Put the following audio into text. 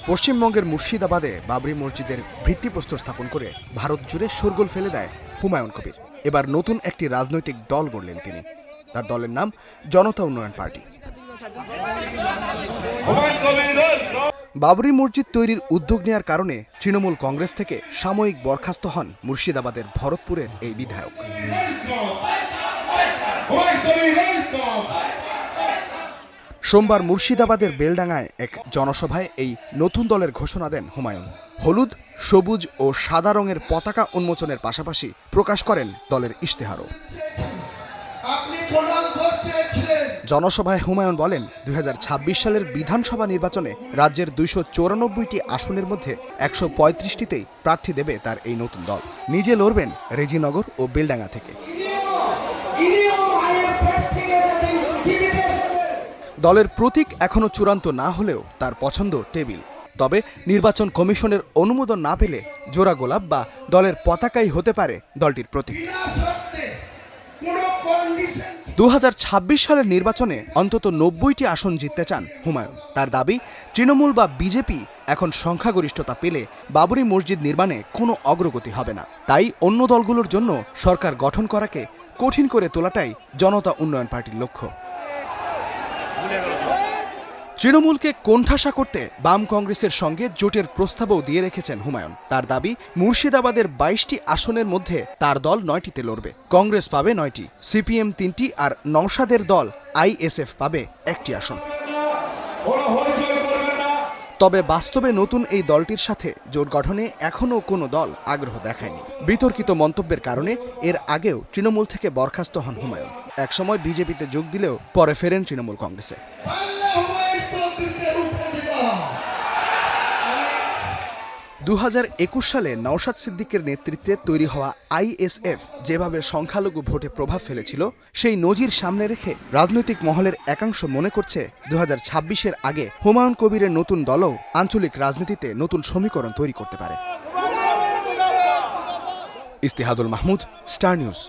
পশ্চিমবঙ্গের মুর্শিদাবাদে বাবরি মসজিদের ভিত্তিপ্রস্তর স্থাপন করে ভারত জুড়ে শোরগোল ফেলে দেয় হুমায়ুন কবির। এবার নতুন একটি রাজনৈতিক দল গড়লেন তিনি। তার দলের নাম জনতা উন্নয়ন পার্টি। বাবরি মসজিদ তৈরির উদ্যোগ নেয়ার কারণে তৃণমূল কংগ্রেস থেকে সাময়িক বরখাস্ত হন মুর্শিদাবাদের ভরতপুরের এই বিধায়ক। সোমবার মুর্শিদাবাদের বেলডাঙ্গায় এক জনসভায় এই নতুন দলের ঘোষণা দেন হুমায়ুন। হলুদ, সবুজ ও সাদা রঙের পতাকা উন্মোচনের পাশাপাশি প্রকাশ করেন দলের ইশতেহারও। জনসভায় হুমায়ুন বলেন, ২০২৬ সালের বিধানসভা নির্বাচনে রাজ্যের ২৯৪টি আসনের মধ্যে ১৩৫টিতেই প্রার্থী দেবে তার এই নতুন দল। নিজে লড়বেন রেজিনগর ও বেলডাঙ্গা থেকে। দলের প্রতীক এখনো চূড়ান্ত না হলেও তার পছন্দ টেবিল। তবে নির্বাচন কমিশনের অনুমোদন না পেলে জোড়া গোলাপ বা দলের পতাকাই হতে পারে দলটির প্রতীক। ২০২৬ সালের নির্বাচনে অন্তত ৯০টি আসন জিততে চান হুমায়ুন। তার দাবি, তৃণমূল বা বিজেপি এখন সংখ্যাগরিষ্ঠতা পেলে বাবরি মসজিদ নির্মাণে কোনো অগ্রগতি হবে না। তাই অন্য দলগুলোর জন্য সরকার গঠন করাকে কঠিন করে তোলাটাই জনতা উন্নয়ন পার্টির লক্ষ্য। তৃণমূলকে কোণঠাসা করতে বাম কংগ্রেসের সঙ্গে জোটের প্রস্তাবও দিয়ে রেখেছেন হুমায়ুন। তার দাবি, মুর্শিদাবাদের ২২টি আসনের মধ্যে তার দল ৯টিতে লড়বে। কংগ্রেস পাবে ৯টি, সিপিএম ৩টি আর নওশাদের দল আইএসএফ পাবে ১টি আসন। তবে বাস্তবে নতুন এই দলটির সাথে জোট গঠনে এখনও কোনো দল আগ্রহ দেখায়নি। বিতর্কিত মন্তব্যের কারণে এর আগেও তৃণমূল থেকে বরখাস্ত হন হুমায়ুন। একসময় বিজেপিতে যোগ দিলেও পরে ফেরেন তৃণমূল কংগ্রেসে। ২০২১ সালে নওশাদ সিদ্দিকের নেতৃত্বে তৈরি হওয়া আইএসএফ যেভাবে সংখ্যালঘু ভোটে প্রভাব ফেলেছিল, সেই নজির সামনে রেখে রাজনৈতিক মহলের একাংশ মনে করছে ২০২৬-এর আগে হুমায়ুন কবিরের নতুন দলও আঞ্চলিক রাজনীতিতে নতুন সমীকরণ তৈরি করতে পারে। ইস্তিহাদুল মাহমুদ, স্টার নিউজ।